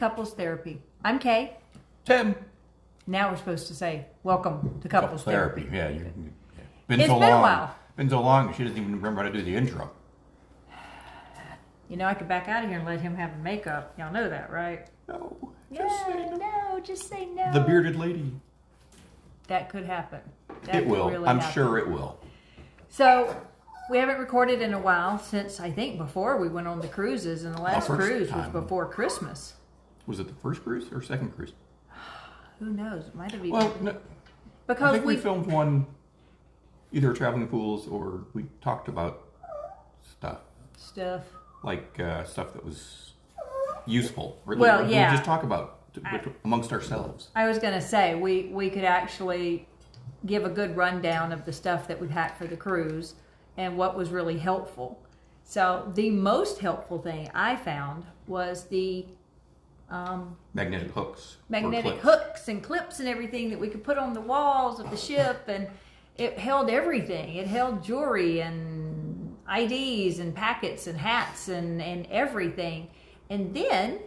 Couples Therapy. I'm Kay. Tim. Now we're supposed to say, welcome to Couples Therapy. Yeah, It's been a while. Been so long, she doesn't even remember how to do the intro. You know, I could back out of here and let him have the makeup. Y'all know that, right? No. Just say no. The bearded lady. That could happen. That It could will. really I'm happen. sure it will. So, we haven't recorded in a while since, I think, before we went on the cruises. And the last first cruise was time. before Christmas. Was it the first cruise or second cruise? Who knows? It might have even Well, no, I because think we filmed one, either Traveling Fools or we talked about stuff. Like stuff that was useful. Really, Well, we yeah. just talk about amongst ourselves. I was going to say, we could actually give a good rundown of the stuff that we've had for the cruise and what was really helpful. So the most helpful thing I found was the Magnetic hooks. magnetic or clips. hooks and clips and everything that we could put on the walls of the ship, and it held everything. It held jewelry and IDs and packets and hats and everything. And then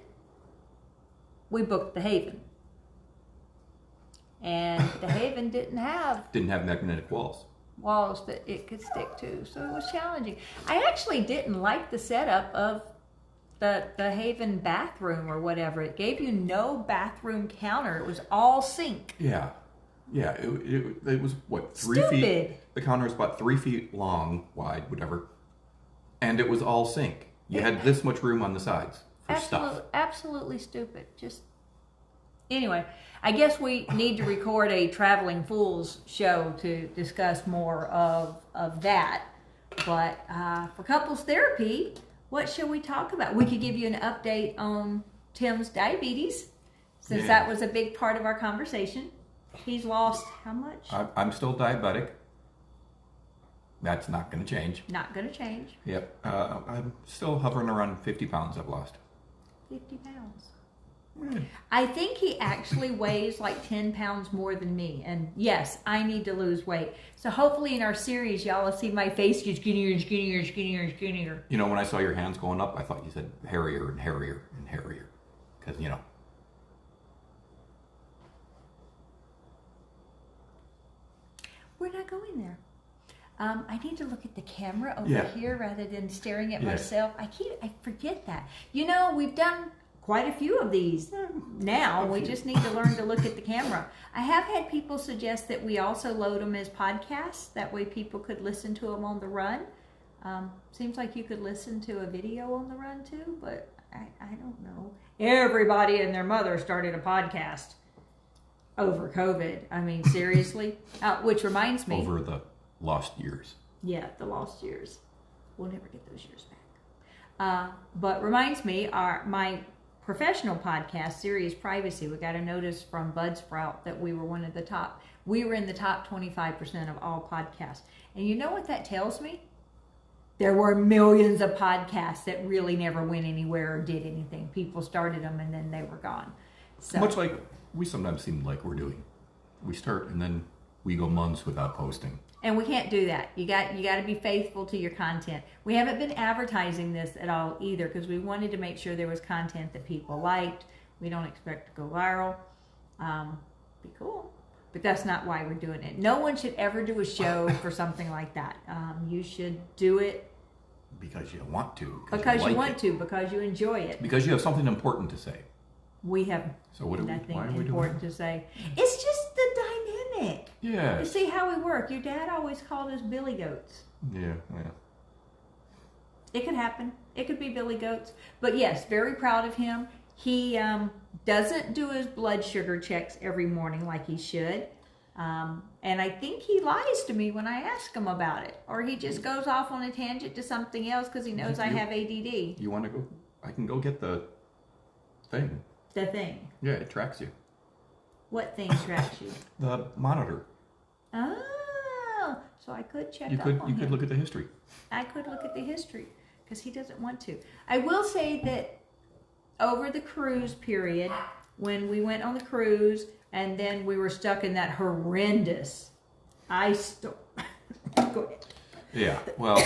we booked the Haven. And the Haven didn't have magnetic walls. walls that it could stick to, so it was challenging. I actually didn't like the setup of the Haven bathroom or whatever. It gave you no bathroom counter. It was all sink. Yeah. It was what, 3 Stupid. feet? The counter was about 3 feet long, wide, whatever, and it was all sink. You had this much room on the sides for stuff. Absolutely stupid. Just anyway, I guess we need to record a Traveling Fools show to discuss more of that. But for couples therapy, what shall we talk about? We could give you an update on Tim's diabetes, since that was a big part of our conversation. He's lost how much? I'm still diabetic. That's not going to change. Not going to change. Yep. I'm still hovering around 50 pounds I've lost. 50 pounds. I think he actually weighs like 10 pounds more than me. And yes, I need to lose weight. So hopefully in our series, y'all will see my face get skinnier and skinnier and skinnier and skinnier. You know, when I saw your hands going up, I thought you said hairier and hairier and hairier. Because, you know. We're not going there. I need to look at the camera over Yeah. here rather than staring at Yes. myself. I forget that. You know, we've done quite a few of these now. We just need to learn to look at the camera. I have had people suggest that we also load them as podcasts. That way people could listen to them on the run. Seems like you could listen to a video on the run too, but I don't know. Everybody and their mother started a podcast over COVID. I mean, seriously. Which reminds me. Over the lost years. Yeah, the lost years. We'll never get those years back. But reminds me, my professional podcast, Serious Privacy, we got a notice from Budsprout that we were one of the top. We were in the top 25% of all podcasts. And you know what that tells me? There were millions of podcasts that really never went anywhere or did anything. People started them and then they were gone. So, Much like we sometimes seem like we're doing. We start and then we go months without posting. and we can't do that. You got to be faithful to your content. We haven't been advertising this at all either because we wanted to make sure there was content that people liked. We don't expect to go viral. Be cool. But that's not why we're doing it. No one should ever do a show for something like that. You should do it Because you want to. because you like want it. to, because you enjoy it. Because you have something important to say. We have So what nothing why are we doing important to say. It's just the dynamic. Yeah. You see how we work. Your dad always called us Billy Goats. Yeah. It could happen. It could be Billy Goats. But yes, very proud of him. He doesn't do his blood sugar checks every morning like he should. And I think he lies to me when I ask him about it. Or he just goes off on a tangent to something else because he knows I have ADD. You want to go? I can go get the thing. The thing. Yeah, it tracks you. What thing tracks you? The monitor. Oh, so I could check You up could on you him. could look at the history. I could look at the history because he doesn't want to. I will say that over the cruise period, when we went on the cruise and then we were stuck in that horrendous ice storm. Go ahead. Yeah. Well,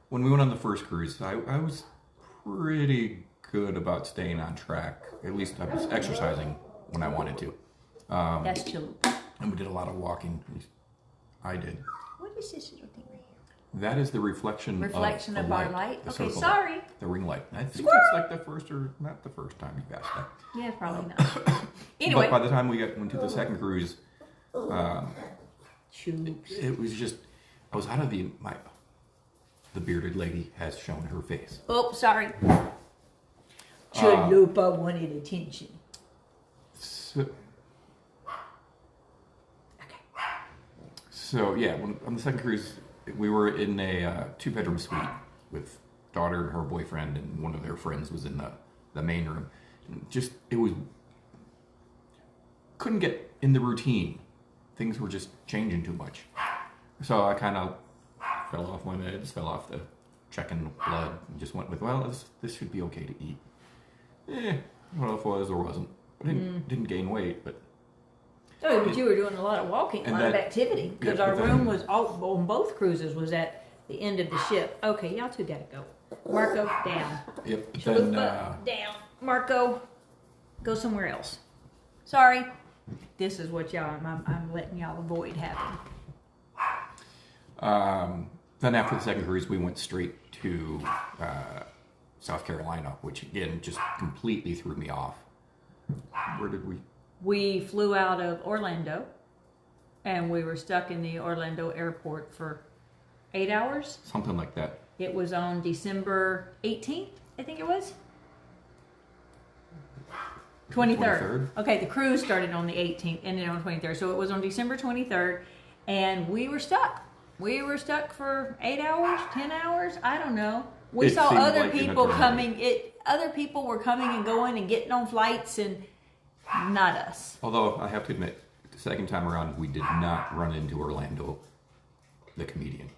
when we went on the first cruise, I was pretty good about staying on track. At least I was exercising when I wanted to. That's Chalupa. And we did a lot of walking. At least I did. What is this little thing right here? That is the reflection of our light. The Okay, circle sorry. light, the ring light. I think Squirrel! it's like the first or not the first time you've asked that. Yeah, probably not. Anyway. But by the time we went to the second cruise, Choops. it was just, I was out of the bearded lady has shown her face. Oh, sorry. Chalupa wanted attention. So yeah, on the second cruise, we were in a 2-bedroom suite with daughter and her boyfriend, and one of their friends was in the main room. And just, it was, couldn't get in the routine. Things were just changing too much. So I kind of fell off my meds, fell off the checking blood, and just went with, well, this should be okay to eat. I don't know if it was or wasn't. I didn't gain weight, but... Oh, but you were doing a lot of walking, a lot of activity, because our room was on both cruises was at the end of the ship. Okay, y'all two gotta go. Marco, down. Yep. Chalupa, down. Marco, go somewhere else. Sorry. This is what I'm letting y'all avoid having. Then after the second cruise, we went straight to South Carolina, which again just completely threw me off. Where did we? We flew out of Orlando, and we were stuck in the Orlando airport for 8 hours. Something like that. It was on December 18th, I think it was. 23rd. Okay, the cruise started on the 18th, ended on 23rd. So it was on December 23rd, and we were stuck. We were stuck for 8 hours, 10 hours, I don't know. We saw other people coming. Other people were coming and going and getting on flights, and not us. Although I have to admit, the second time around, we did not run into Orlando, the comedian.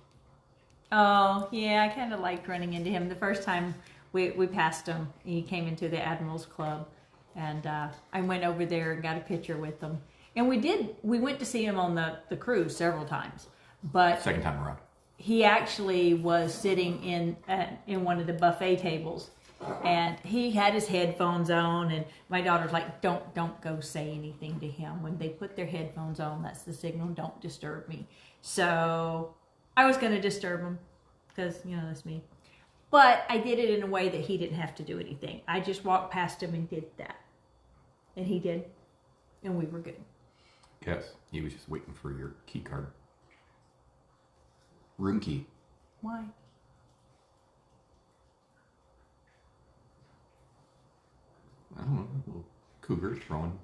Oh, yeah, I kind of liked running into him. The first time we passed him, he came into the Admirals Club, and I went over there and got a picture with him. And we went to see him on the cruise several times. But second time around, he actually was sitting in one of the buffet tables, and he had his headphones on, and my daughter's like, don't go say anything to him. When they put their headphones on, that's the signal, don't disturb me. So I was going to disturb him because, that's me. But I did it in a way that he didn't have to do anything. I just walked past him and did that. And he did. And we were good. Yes, he was just waiting for your key card. Room key. Why? I don't know. A little cougar throwing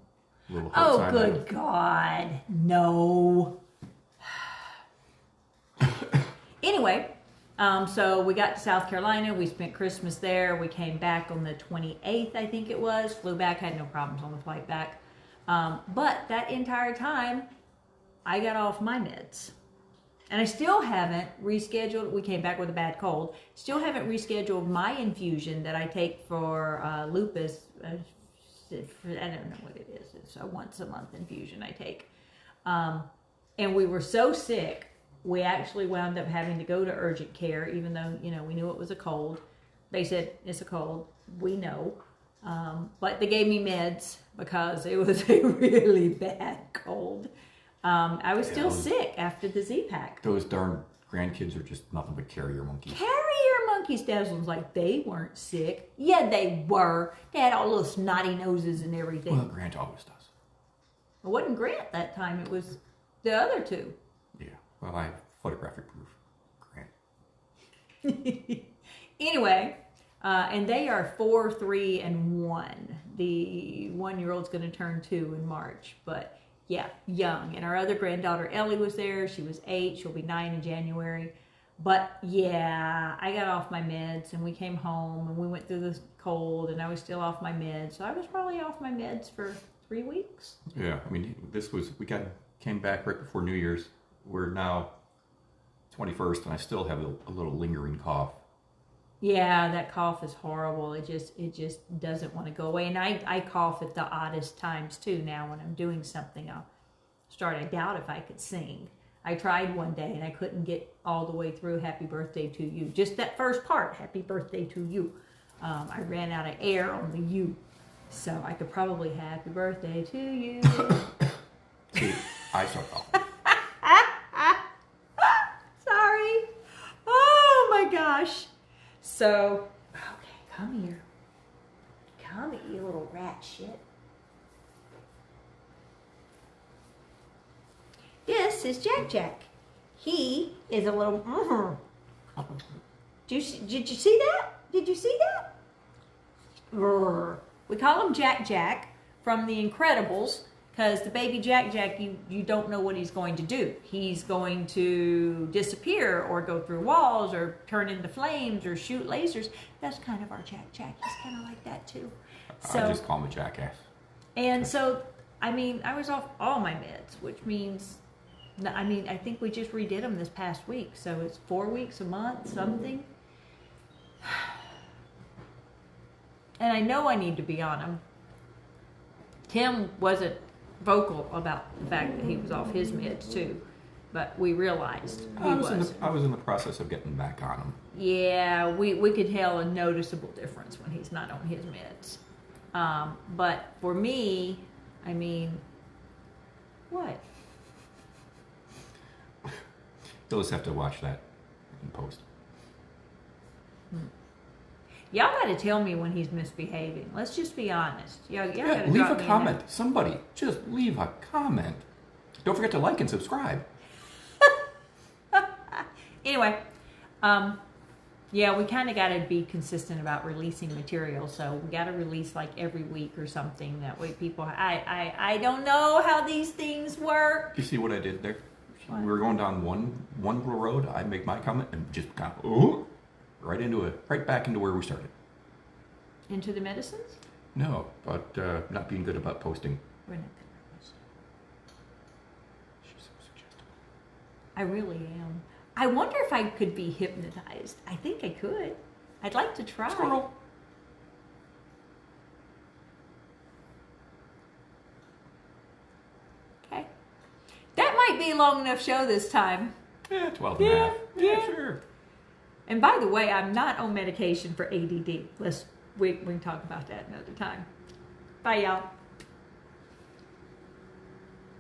a little heart sign. Oh, good God. No. Anyway, so we got to South Carolina. We spent Christmas there. We came back on the 28th, I think it was. Flew back. Had no problems on the flight back. But that entire time, I got off my meds. And I still haven't rescheduled. We came back with a bad cold. Still haven't rescheduled my infusion that I take for lupus. I don't know what it is. It's a once-a-month infusion I take. And we were so sick, we actually wound up having to go to urgent care, even though, we knew it was a cold. They said, it's a cold. We know. But they gave me meds because it was a really bad cold. I was still sick after the Z-Pack. Those darn grandkids are just nothing but carrier monkeys. Carrier monkeys. Desmond's like, they weren't sick. Yeah, they were. They had all those snotty noses and everything. Well, Grant always does. It wasn't Grant that time. It was the other two. Yeah. Well, I have photographic proof. Grant. Anyway, and they are 4, 3, and 1. The 1-year-old's going to turn 2 in March, but... yeah, young. And our other granddaughter, Ellie, was there. She was 8. She'll be 9 in January. But, yeah, I got off my meds, and we came home, and we went through this cold, and I was still off my meds. So I was probably off my meds for 3 weeks. Yeah, I mean, we came back right before New Year's. We're now 21st, and I still have a little lingering cough. Yeah, that cough is horrible. It just doesn't want to go away. And I cough at the oddest times too. Now when I'm doing something, I'll start. I doubt if I could sing. I tried one day and I couldn't get all the way through Happy Birthday to You. Just that first part, Happy Birthday to You. I ran out of air on the U. So I could probably happy birthday to you. See, I suck off. Sorry. Oh my gosh. So, okay, come here. Come here, you little rat shit. This is Jack Jack. He is a little. Did you see that? Did you see that? We call him Jack Jack from The Incredibles because the baby Jack Jack, you don't know what he's going to do. He's going to disappear or go through walls or turn into flames or shoot lasers. That's kind of our Jack Jack. He's kind of like that too. I just call him a jackass. And so, I mean, I was off all my meds, which means, I mean, I think we just redid them this past week. So it's 4 weeks, a month, something. And I know I need to be on him. Tim wasn't vocal about the fact that he was off his meds too, but we realized he was. I was in the process of getting back on him. Yeah, we could tell a noticeable difference when he's not on his meds. But for me, I mean, what? You'll just have to watch that in post. Y'all gotta tell me when he's misbehaving. Let's just be honest. Y'all gotta leave drop a me comment. Somebody, just leave a comment. Don't forget to like and subscribe. Anyway, yeah, we kind of got to be consistent about releasing material. So we got to release like every week or something. That way people, I don't know how these things work. You see what I did there? What? We were going down one little road. I make my comment and just kind of, right back into where we started. Into the medicines? No, but not being good about posting. We're not good at this. She's so suggestible. I really am. I wonder if I could be hypnotized. I think I could. I'd like to try. Squirrel. Okay. That might be a long enough show this time. Yeah, 12 and a half. Yeah. Sure. And by the way, I'm not on medication for ADD. We can talk about that another time. Bye, y'all.